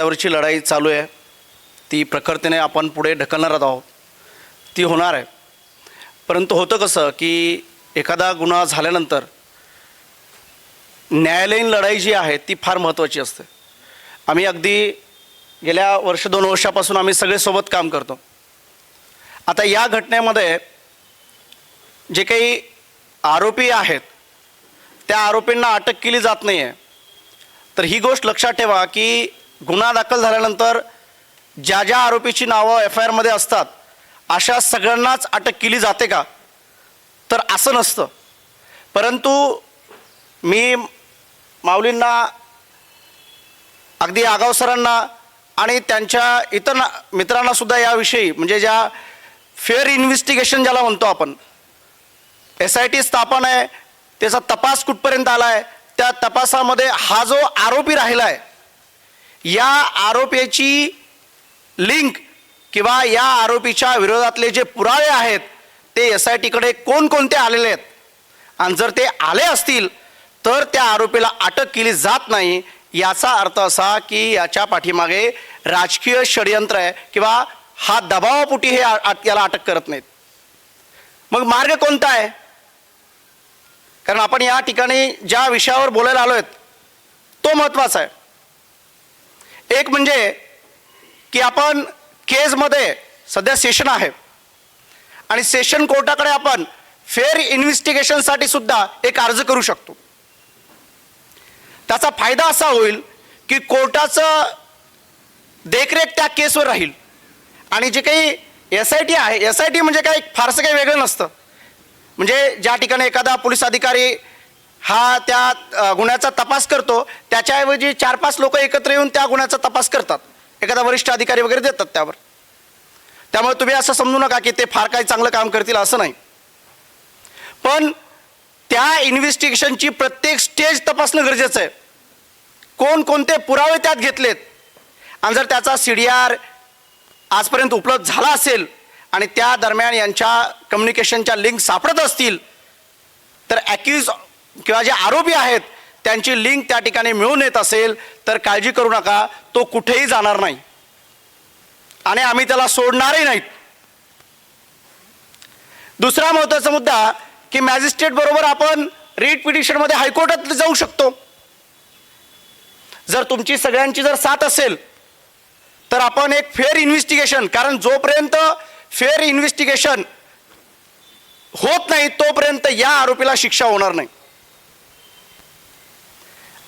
त्यावरची लढाई चालू आहे, ती प्रखरतेने आपण पुढे ढकलणार आहोत, ती होणार आहे. परंतु होतं कसं की एखादा गुन्हा झाल्यानंतर न्यायालयीन लढाई जी आहे ती फार महत्त्वाची असते. आम्ही अगदी गेल्या 1-2 वर्षापासून आम्ही सगळे सोबत काम करतो. आता या घटनेमध्ये जे काही आरोपी आहेत त्या आरोपींना अटक केली जात नाही आहे. तर ही गोष्ट लक्षात ठेवा की गुन्हा दाखल झाल्यानंतर ज्या ज्या आरोपीची नावं FIR असतात अशा सगळ्यांनाच अटक केली जाते का, तर असं नसतं. परंतु मी माऊलींना, अगदी आगाव सरांना आणि त्यांच्या इतर मित्रांनासुद्धा याविषयी, म्हणजे ज्या फेअर इन्व्हेस्टिगेशन ज्याला म्हणतो आपण, SIT स्थापन आहे, त्याचा तपास कुठपर्यंत आला आहे, त्या तपासामध्ये हा जो आरोपी राहिला आहे या आरोपीची लिंक किंवा या आरोपीच्या विरोधातले जे पुरावे आहेत ते SITकडे कोणकोणते आलेले आहेत, आणि जर ते आले असतील तर त्या आरोपीला अटक केली जात नाही. याचा अर्थ असा की याच्या पाठीमागे राजकीय षडयंत्र आहे किंवा हा दबावापोटी हे याला अटक करत नाहीत. मग मार्ग कोणता आहे? कारण आपण या ठिकाणी ज्या विषयावर बोलायला आलो आहेत तो महत्त्वाचा आहे. एक म्हणजे की आपण केसमध्ये सध्या सेशन आहे आणि सेशन कोर्टाकडे आपण फेअर इन्व्हेस्टिगेशनसाठी सुद्धा एक अर्ज करू शकतो. त्याचा फायदा असा होईल की कोर्टाचं देखरेख त्या केसवर राहील. आणि जे काही SIT आहे, SIT म्हणजे काही फारसं काही वेगळं नसतं. म्हणजे ज्या ठिकाणी एखादा पोलीस अधिकारी हा त्या गुन्ह्याचा तपास करतो त्याच्याऐवजी 4-5 लोक एकत्र येऊन त्या गुन्ह्याचा तपास करतात, एखादा वरिष्ठ अधिकारी वगैरे देतात त्यावर. त्यामुळे तुम्ही असं समजू नका की ते फार काही चांगलं काम करतील, असं नाही. पण त्या इन्व्हेस्टिगेशनची प्रत्येक स्टेज तपासणं गरजेचं आहे. कोणकोणते पुरावे त्यात घेतलेत, आणि जर त्याचा CDR आजपर्यंत उपलब्ध झाला असेल आणि त्या दरम्यान यांच्या कम्युनिकेशनच्या लिंक सापडत असतील तर ॲक्युज किंवा जे आरोपी आहेत त्यांची लिंक त्या ठिकाणी मिळून येत असेल तर काळजी करू नका, तो कुठेही जाणार नाही आणि आम्ही त्याला सोडणारही नाहीत. दुसरा महत्त्वाचा मुद्दा की मॅजिस्ट्रेट बरोबर आपण रीट पिटिशनमध्ये हायकोर्टात जाऊ शकतो. जर तुमची सगळ्यांची जर साथ असेल तर आपण एक फेअर इन्व्हेस्टिगेशन, कारण जोपर्यंत फेअर इन्व्हेस्टिगेशन होत नाही तोपर्यंत या आरोपीला शिक्षा होणार नाही.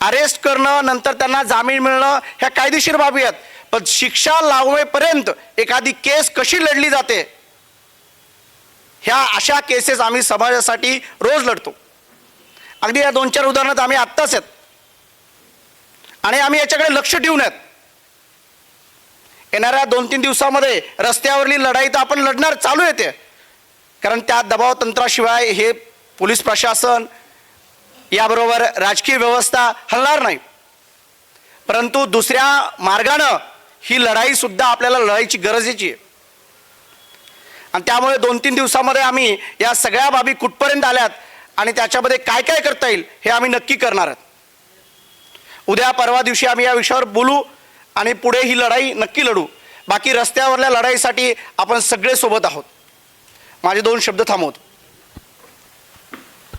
अरेस्ट करणं, नंतर त्यांना जामीन मिळणं ह्या कायदेशीर बाबी आहेत, पण शिक्षा लावेपर्यंत एखादी केस कशी लढली जाते ह्या अशा केसेस आम्ही समाजासाठी रोज लढतो. अगदी या 2-4 उदाहरणात आम्ही आत्ताच आहेत आणि आम्ही याच्याकडे लक्ष ठेवून आहेत. येणाऱ्या 2-3 दिवसामध्ये रस्त्यावरली लढाई तर आपण लढणार चालू येते, कारण त्या दबाव तंत्राशिवाय हे पोलीस प्रशासन याबरोबर राजकीय व्यवस्था हलणार नाही. परंतु दुसऱ्या मार्गानं ही लढाई सुद्धा आपल्याला लढायची गरजेची आहे. आणि त्यामुळे 2-3 दिवसामध्ये आम्ही या सगळ्या बाबी कुठपर्यंत आल्यात आणि त्याच्यामध्ये काय काय करता येईल हे आम्ही नक्की करणार आहोत. उद्या परवा दिवशी आम्ही या विषयावर बोलू आणि पुढे ही लढाई नक्की लढू. बाकी रस्त्यावरल्या लढाईसाठी आपण सगळे सोबत आहोत. माझे 2 शब्द थांबवतो.